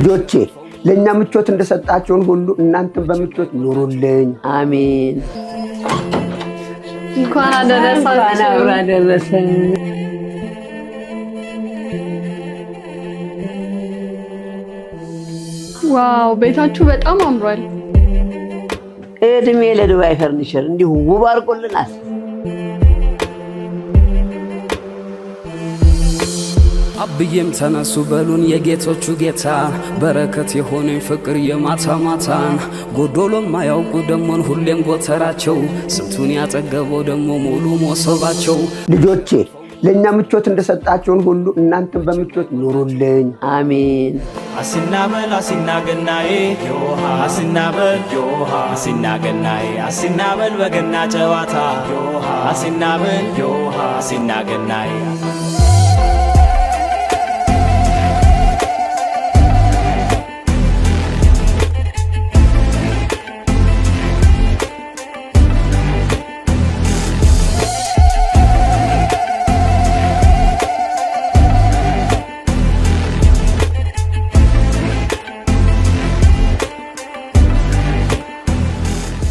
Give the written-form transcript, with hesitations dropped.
ልጆቼ ለኛ ምቾት እንደሰጣችሁን ሁሉ እናንተም በምቾት ኑሩልኝ። አሜን። እንኳን አደረሳችሁ። ዋው ቤታችሁ በጣም አምሯል። እድሜ ለዱባይ ፈርኒቸር እንዲሁ ውብ አድርጎልናል። አብዬም ተነሱ በሉን የጌቶቹ ጌታ በረከት የሆነኝ ፍቅር የማታ ማታን ጎዶሎም ማያውቁ ደሞን ሁሌም ጎተራቸው ስንቱን ያጠገበው ደሞ ሙሉ ሞሰባቸው። ልጆቼ ለኛ ምቾት እንደሰጣችሁን ሁሉ እናንተም በምቾት ኑሩልኝ። አሜን። አሲናበል አሲናገናዬ ዮሃ አሲናበል ዮሃ አሲናገናዬ አሲናበል በገና ጨዋታ ዮሃ አሲናበል ዮሃ አሲናገናዬ